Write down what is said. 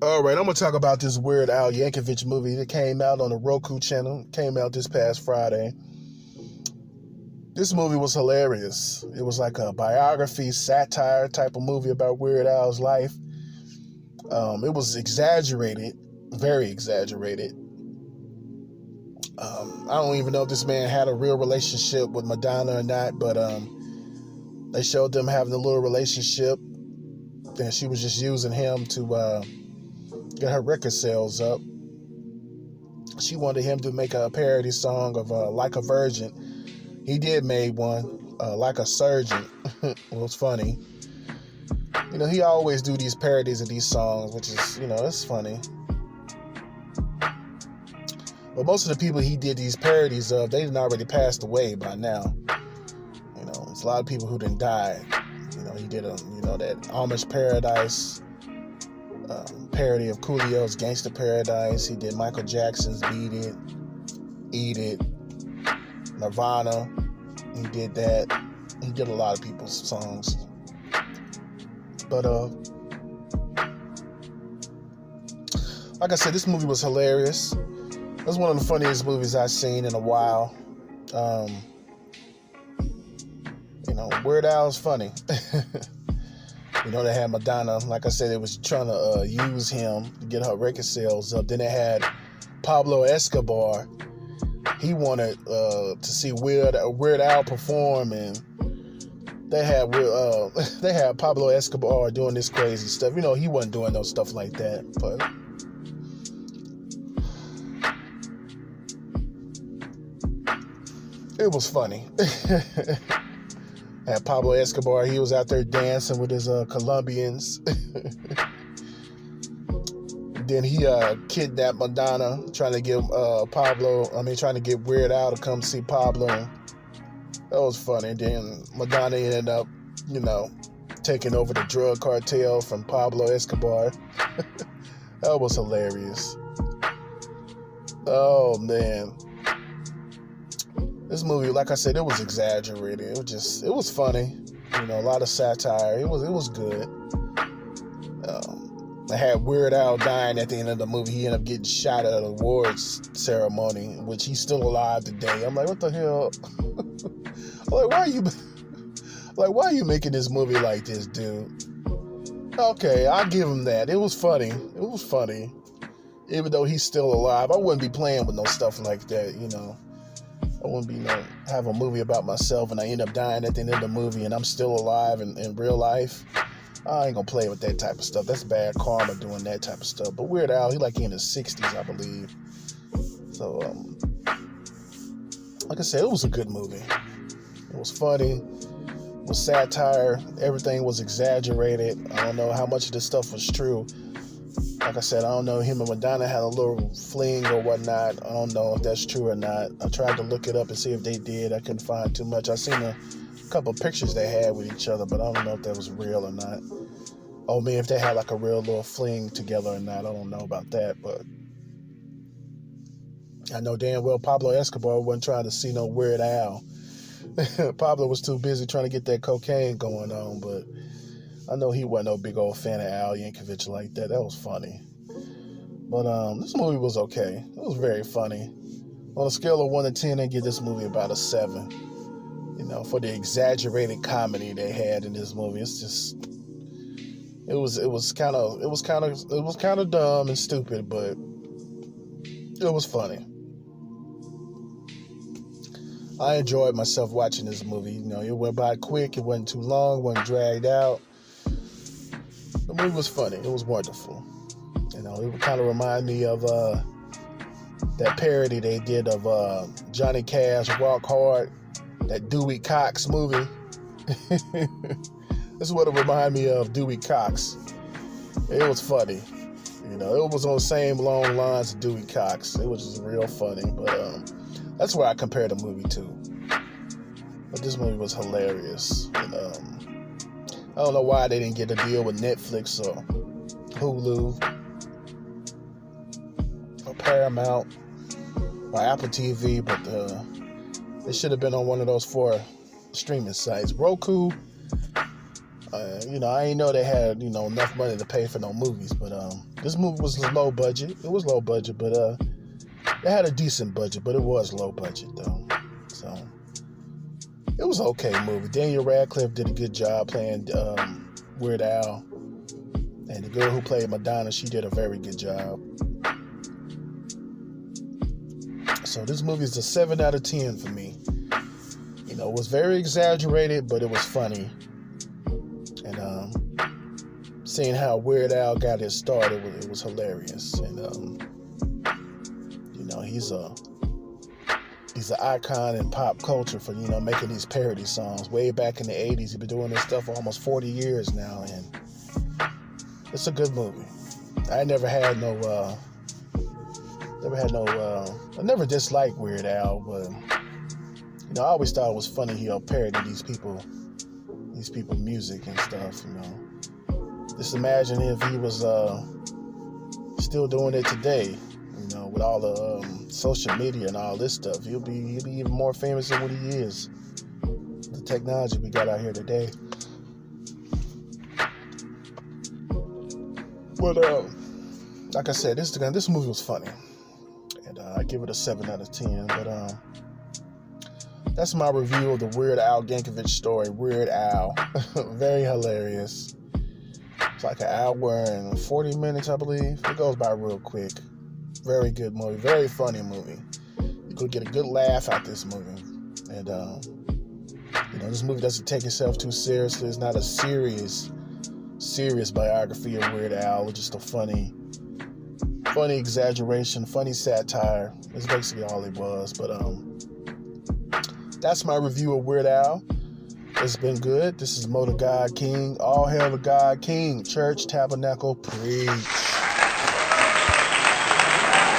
All right, I'm gonna talk about this Weird Al Yankovic movie that came out on the Roku channel. Came out this past Friday. This movie was hilarious. It was like a biography, satire type of movie about Weird Al's life. It was exaggerated, very exaggerated. I don't even know if this man had a real relationship with Madonna or not, but they showed them having a little relationship. And she was just using him to get her record sales up. She wanted him to make a parody song of Like a Virgin. He did make one, Like a Surgeon. It was funny. He always do these parodies of these songs, which is, it's funny. But most of the people he did these parodies of, they done already passed away by now. There's a lot of people who done died. He did that Amish Paradise parody of Coolio's Gangsta Paradise. He did Michael Jackson's Beat It, Eat It, Nirvana. He did that. He did a lot of people's songs. But like I said, this movie was hilarious. It was one of the funniest movies I've seen in a while. Weird Al's funny. They had Madonna. Like I said, they was trying to use him to get her record sales up. Then they had Pablo Escobar. He wanted to see Weird Al perform, and they had Pablo Escobar doing this crazy stuff. He wasn't doing no stuff like that, but it was funny. Had Pablo Escobar, he was out there dancing with his Colombians. Then he kidnapped Madonna, trying to get Weird Al to come see Pablo. That was funny. Then Madonna ended up, taking over the drug cartel from Pablo Escobar. That was hilarious. Oh, man. This movie, like I said, it was exaggerated. It was funny. A lot of satire. It was good. I had Weird Al dying at the end of the movie. He ended up getting shot at an awards ceremony, which he's still alive today. I'm like, what the hell? I'm like, why are you making this movie like this, dude? Okay, I'll give him that. It was funny. Even though he's still alive, I wouldn't be playing with no stuff like that, I wouldn't be have a movie about myself and I end up dying at the end of the movie and I'm still alive in real life. I ain't gonna play with that type of stuff. That's bad karma doing that type of stuff. But Weird Al, he in his 60s, I believe. So, like I said, it was a good movie. It was funny. It was satire. Everything was exaggerated. I don't know how much of this stuff was true. Like I said, I don't know, him and Madonna had a little fling or whatnot. I don't know if that's true or not. I tried to look it up and see if they did. I couldn't find too much. I seen a couple of pictures they had with each other, but I don't know if that was real or not. Oh man, if they had like a real little fling together or not, I don't know about that, but I know damn well Pablo Escobar wasn't trying to see no Weird Al. Pablo was too busy trying to get that cocaine going on, but I know he wasn't no big old fan of Al Yankovic like that. That was funny. But this movie was okay. It was very funny. On a scale of 1 to 10, I give this movie about a 7. For the exaggerated comedy they had in this movie. It's just it was kind of dumb and stupid, but it was funny. I enjoyed myself watching this movie. It went by quick. It wasn't too long. It wasn't dragged out. The movie was funny. It was wonderful. It kind of reminded me of that parody they did of Johnny Cash, Walk Hard, that Dewey Cox movie. This is what it reminded me of, Dewey Cox. It was funny. It was on the same long lines of Dewey Cox. It was just real funny. But that's where I compare the movie to. But this movie was hilarious. And, I don't know why they didn't get a deal with Netflix or Hulu or Paramount or Apple TV, but it should have been on one of those 4 streaming sites. Roku, I ain't know they had, enough money to pay for no movies, but this movie was low budget. It was low budget, but it had a decent budget, but it was low budget though. So it was an okay movie. Daniel Radcliffe did a good job playing Weird Al, and the girl who played Madonna, she did a very good job. So this movie is a 7 out of 10 for me. It was very exaggerated, but it was funny. And seeing how Weird Al got his start, it was hilarious. And he's an icon in pop culture for making these parody songs. Way back in the 80s, he's been doing this stuff for almost 40 years now, and it's a good movie. I never disliked Weird Al, but I always thought it was funny he'll parody these people music and stuff. Just imagine if he was still doing it today. With all the social media and all this stuff, he'll be even more famous than what he is. The technology we got out here today. But like I said, this movie was funny, and I give it a 7 out of 10. But that's my review of the Weird Al Yankovic story. Weird Al, very hilarious. It's like an hour and 40 minutes, I believe. It goes by real quick. Very good movie, very funny movie. You could get a good laugh out this movie. And this movie doesn't take itself too seriously. It's not a serious biography of Weird Al. It's just a funny exaggeration, funny satire. That's basically all it was. But that's my review of Weird Al. It's been good. This is Mo the God King. All hail the God King. Church, tabernacle, preach.